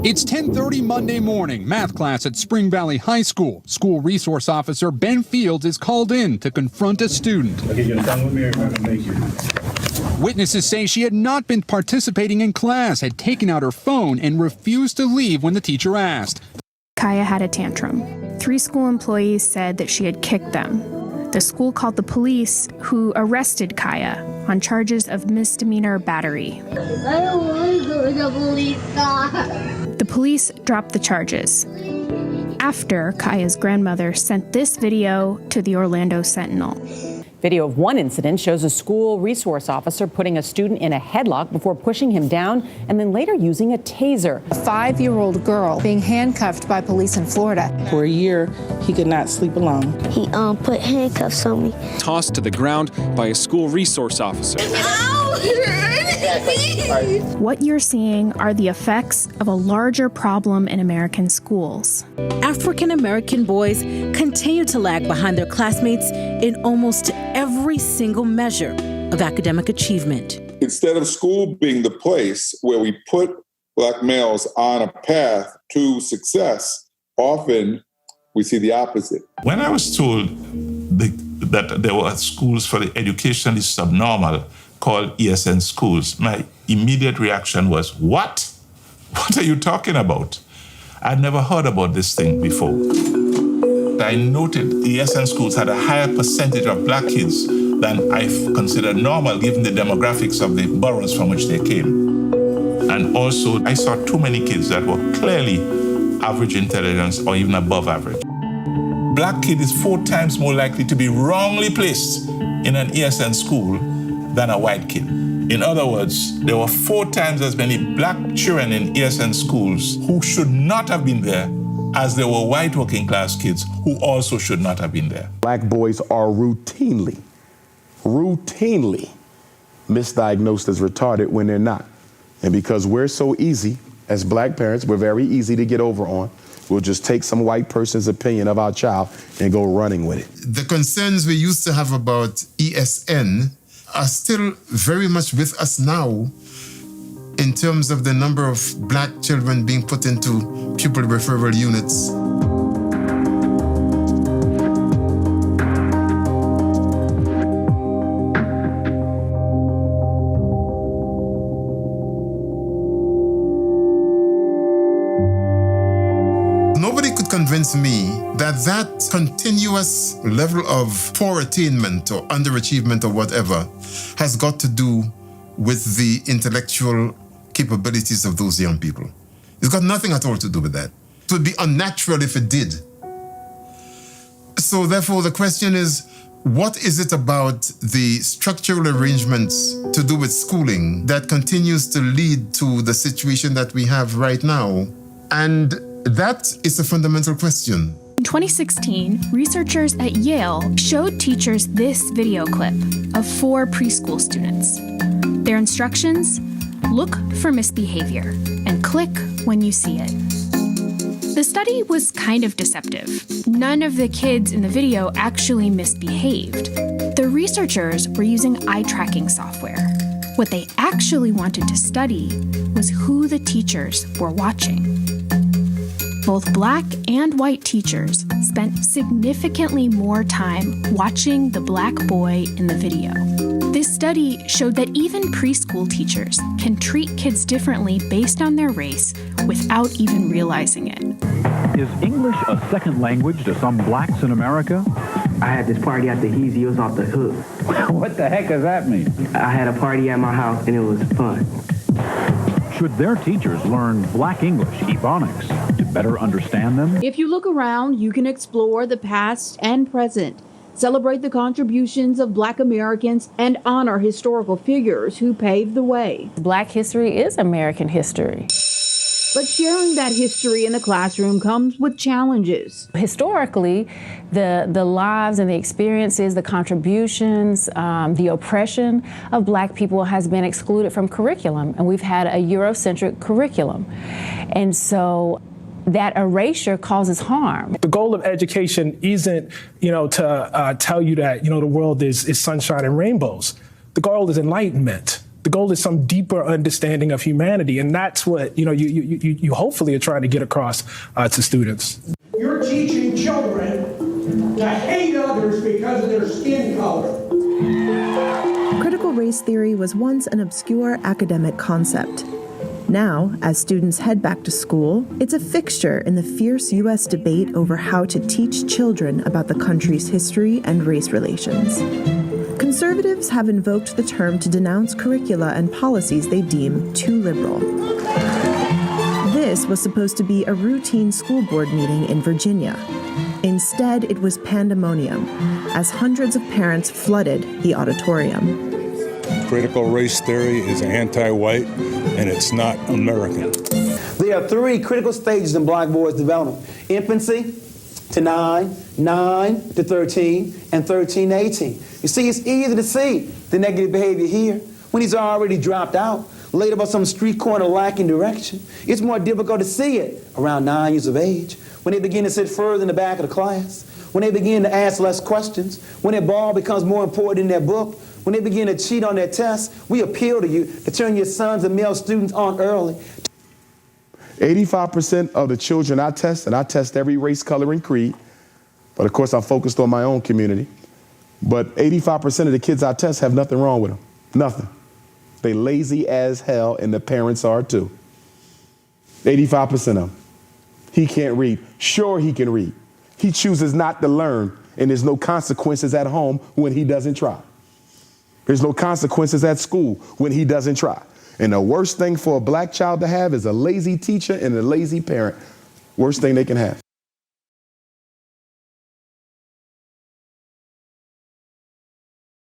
It's 10:30 Monday morning, math class at Spring Valley High School. School resource officer Ben Fields is called in to confront a student. Okay, you're done with me or am I gonna make you? Witnesses say she had not been participating in class, had taken out her phone, and refused to leave when the teacher asked. Kaya had a tantrum. 3 school employees said that she had kicked them. The school called the police, who arrested Kaya on charges of misdemeanor battery. I don't want to go to the police car. The police dropped the charges after Kaya's grandmother sent this video to the Orlando Sentinel. Video of one incident shows a school resource officer putting a student in a headlock before pushing him down and then later using a taser. A 5-year-old girl being handcuffed by police in Florida. For a year, he could not sleep alone. He put handcuffs on me. Tossed to the ground by a school resource officer. What you're seeing are the effects of a larger problem in American schools. African American boys continue to lag behind their classmates in almost every single measure of academic achievement. Instead of school being the place where we put Black males on a path to success, often we see the opposite. When I was told that there were schools for the educationally subnormal called ESN schools, my immediate reaction was, what? What are you talking about? I'd never heard about this thing before. I noted the ESN schools had a higher percentage of Black kids than I considered normal given the demographics of the boroughs from which they came. And also, I saw too many kids that were clearly average intelligence or even above average. Black kid is 4 times more likely to be wrongly placed in an ESN school than a white kid. In other words, there were 4 times as many Black children in ESN schools who should not have been there as there were white working class kids who also should not have been there. Black boys are routinely misdiagnosed as retarded when they're not. And because we're so easy, as Black parents, we're very easy to get over on. We'll just take some white person's opinion of our child and go running with it. The concerns we used to have about ESN are still very much with us now in terms of the number of Black children being put into pupil referral units. Nobody could convince me that that continuous level of poor attainment or underachievement or whatever has got to do with the intellectual capabilities of those young people. It's got nothing at all to do with that. It would be unnatural if it did. So therefore the question is, what is it about the structural arrangements to do with schooling that continues to lead to the situation that we have right now? And that is a fundamental question. In 2016, researchers at Yale showed teachers this video clip of 4 preschool students. Their instructions: look for misbehavior and click when you see it. The study was kind of deceptive. None of the kids in the video actually misbehaved. The researchers were using eye tracking software. What they actually wanted to study was who the teachers were watching. Both Black and white teachers spent significantly more time watching the Black boy in the video. This study showed that even preschool teachers can treat kids differently based on their race without even realizing it. Is English a second language to some Blacks in America? I had this party at the He's Yours Off the Hook. What the heck does that mean? I had a party at my house and it was fun. Should their teachers learn Black English, Ebonics, to better understand them? If you look around, you can explore the past and present, celebrate the contributions of Black Americans, and honor historical figures who paved the way. Black history is American history. But sharing that history in the classroom comes with challenges. Historically, the lives and the experiences, the contributions, the oppression of Black people has been excluded from curriculum, and we've had a Eurocentric curriculum. And so that erasure causes harm. The goal of education isn't, to tell you that, the world is sunshine and rainbows. The goal is enlightenment. The goal is some deeper understanding of humanity, and that's what you hopefully are trying to get across to students. You're teaching children to hate others because of their skin color. Critical race theory was once an obscure academic concept. Now, as students head back to school, it's a fixture in the fierce U.S. debate over how to teach children about the country's history and race relations. Conservatives have invoked the term to denounce curricula and policies they deem too liberal. This was supposed to be a routine school board meeting in Virginia. Instead, it was pandemonium, as hundreds of parents flooded the auditorium. Critical race theory is anti-white, and it's not American. There are 3 critical stages in black boys' development: infancy to 9, 9 to 13, and 13 to 18. You see, it's easy to see the negative behavior here when he's already dropped out, laid up on some street corner lacking direction. It's more difficult to see it around 9 years of age, when they begin to sit further in the back of the class, when they begin to ask less questions, when their ball becomes more important than their book, when they begin to cheat on their tests. We appeal to you to turn your sons and male students on early. 85% of the children I test, and I test every race, color, and creed, but of course I'm focused on my own community, but 85% of the kids I test have nothing wrong with them. Nothing. They lazy as hell, and the parents are too. 85% of them. He can't read. Sure, he can read. He chooses not to learn, and there's no consequences at home when he doesn't try. There's no consequences at school when he doesn't try. And the worst thing for a black child to have is a lazy teacher and a lazy parent. Worst thing they can have.